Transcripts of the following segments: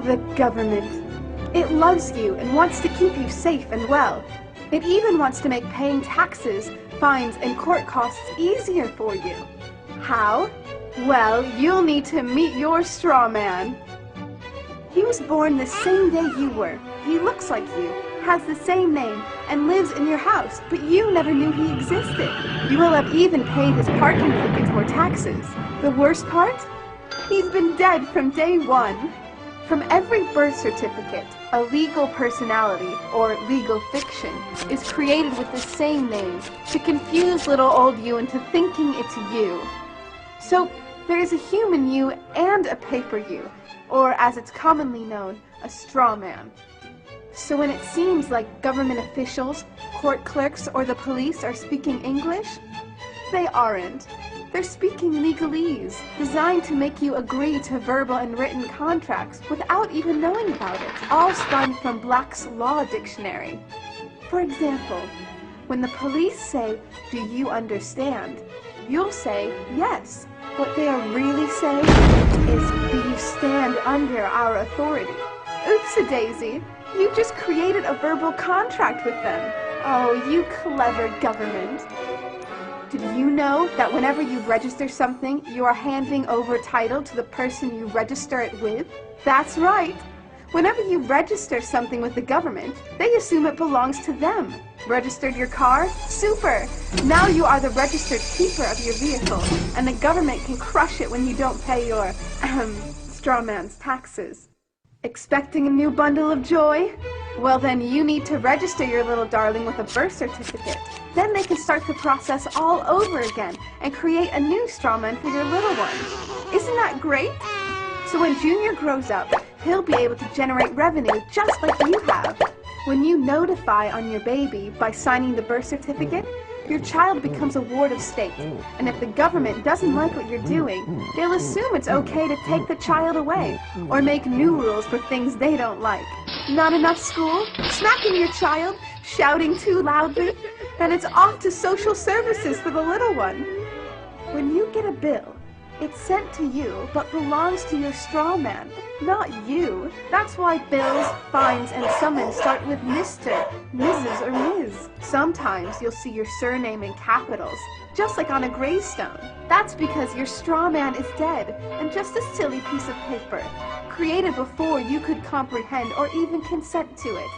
the government. It loves you and wants to keep you safe and well. It even wants to make paying taxes, fines, and court costs easier for you. How? Well, you'll need to meet your straw man. He was born the same day you were. He looks like you, has the same name, and lives in your house, but you never knew he existed. You will have even paid his parking tickets or taxes. The worst part? He's been dead from day one. From every birth certificate, a legal personality, or legal fiction, is created with the same name to confuse little old you into thinking it's you. So, there's a human you and a paper you, or as it's commonly known, a straw man. So when it seems like government officials, court clerks, or the police are speaking English, they aren't. They're speaking legalese, designed to make you agree to verbal and written contracts without even knowing about it, all spun from Black's Law Dictionary. For example, when the police say, "Do you understand?" you'll say, "Yes." What they are really saying is, "Do you stand under our authority?" Oops-a-daisy, you just created a verbal contract with them. Oh, you clever government. Did you know that whenever you register something, you are handing over title to the person you register it with? That's right. Whenever you register something with the government, they assume it belongs to them. Registered your car? Super! Now you are the registered keeper of your vehicle, and the government can crush it when you don't pay your, straw man's taxes. Expecting a new bundle of joy? Well then you need to register your little darling with a birth certificate. Then they can start the process all over again and create a new straw man for your little one. Isn't that great? So when Junior grows up, he'll be able to generate revenue just like you have. When you notify on your baby by signing the birth certificate, your child becomes a ward of state. And if the government doesn't like what you're doing, they'll assume it's okay to take the child away or make new rules for things they don't like. Not enough school? Smacking your child? Shouting too loudly? Then it's off to social services for the little one. When you get a bill, it's sent to you, but belongs to your straw man, not you. That's why bills, fines, and summons start with Mr., Mrs., or Ms. Sometimes you'll see your surname in capitals, just like on a gravestone. That's because your straw man is dead, and just a silly piece of paper, created before you could comprehend or even consent to it.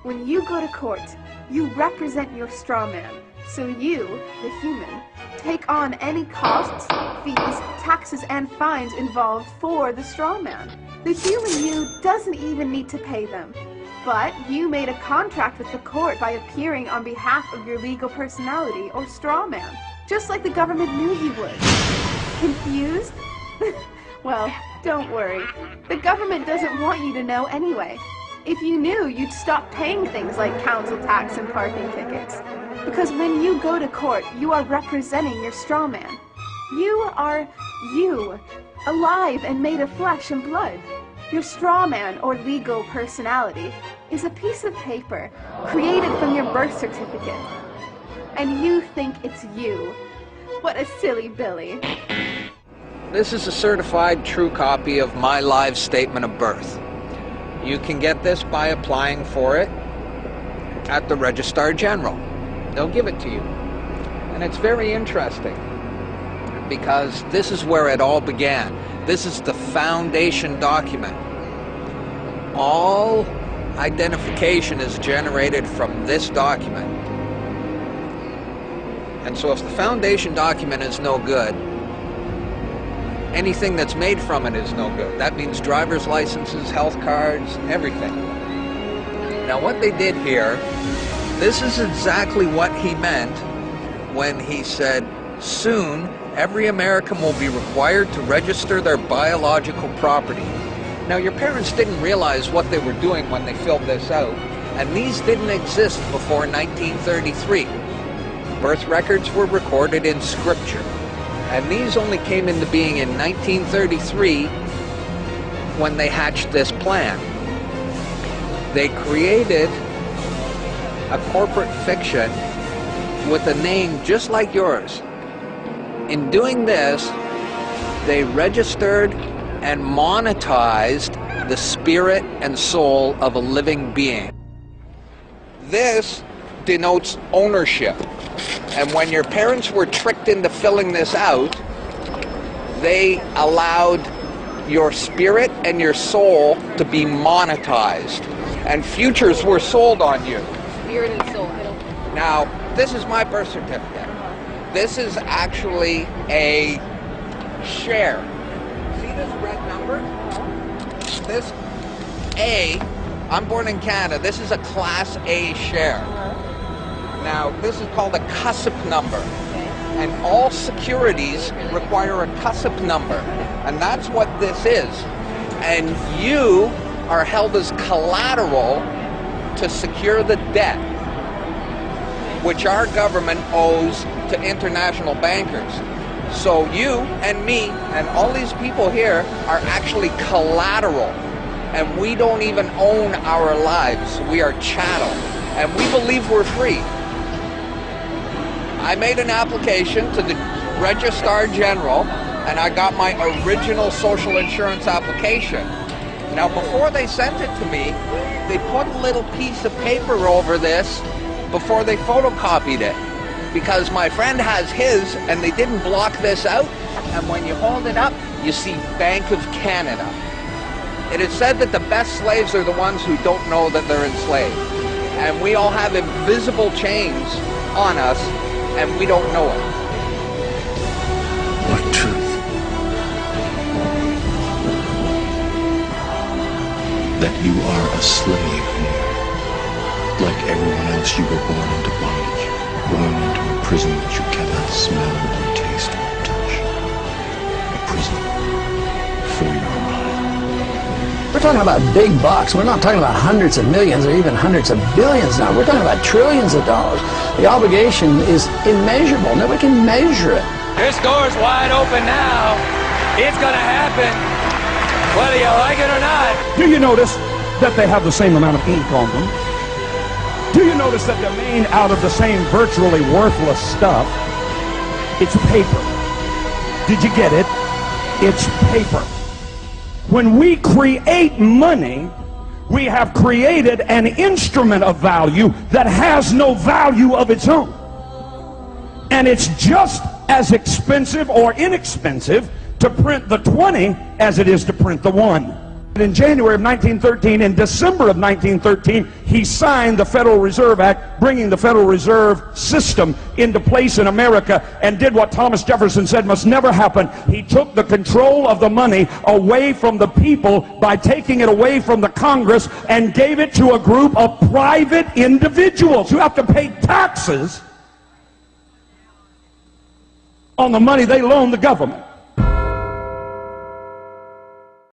When you go to court, you represent your straw man. So you, the human, take on any costs, fees, taxes, and fines involved for the straw man. The human you doesn't even need to pay them. But you made a contract with the court by appearing on behalf of your legal personality or straw man, just like the government knew you would. Confused? Well, don't worry. The government doesn't want you to know anyway. If you knew, you'd stop paying things like council tax and parking tickets. Because when you go to court, you are representing your straw man. You are you, alive and made of flesh and blood. Your straw man, or legal personality, is a piece of paper created from your birth certificate. And you think it's you. What a silly Billy. This is a certified true copy of my live statement of birth. You can get this by applying for it at the Registrar General. They'll give it to you. And it's very interesting because this is where it all began. This is the foundation document. All identification is generated from this document. And so if the foundation document is no good, anything that's made from it is no good. That means driver's licenses, health cards, everything. Now what they did here, this is exactly what he meant when he said, soon every American will be required to register their biological property. Now your parents didn't realize what they were doing when they filled this out, and these didn't exist before 1933. Birth records were recorded in scripture, and these only came into being in 1933 when they hatched this plan. They created a corporate fiction with a name just like yours. In doing this, they registered and monetized the spirit and soul of a living being. This denotes ownership. And when your parents were tricked into filling this out, they allowed your spirit and your soul to be monetized. And futures were sold on you. Spirit and soul. Now, this is my birth certificate. This is actually a share. See this red number? This A, I'm born in Canada, this is a Class A share. Now, this is called a CUSIP number. And all securities require a CUSIP number. And that's what this is. And you are held as collateral to secure the debt which our government owes to international bankers. So you and me and all these people here are actually collateral. And we don't even own our lives. We are chattel. And we believe we're free. I made an application to the Registrar General and I got my original social insurance application. Now before they sent it to me, they put a little piece of paper over this before they photocopied it. Because my friend has his and they didn't block this out. And when you hold it up, you see Bank of Canada. It is said that the best slaves are the ones who don't know that they're enslaved. And we all have invisible chains on us and we don't know it. What truth? That you are a slave here. Like everyone else, you were born into bondage. Born into a prison that you cannot smell or taste or touch. A prison for your mind. We're talking about big bucks. We're not talking about hundreds of millions or even hundreds of billions now. We're talking about trillions of dollars. The obligation is immeasurable. Nobody can measure it. This door's wide open now. It's gonna happen, whether you like it or not. Do you notice that they have the same amount of ink on them? Do you notice that they're made out of the same virtually worthless stuff? It's paper. Did you get it? It's paper. When we create money, we have created an instrument of value that has no value of its own. And it's just as expensive or inexpensive to print the 20 as it is to print the 1. In January of 1913, in December of 1913, he signed the Federal Reserve Act, bringing the Federal Reserve System into place in America, and did what Thomas Jefferson said must never happen. He took the control of the money away from the people by taking it away from the Congress and gave it to a group of private individuals who have to pay taxes on the money they loan the government.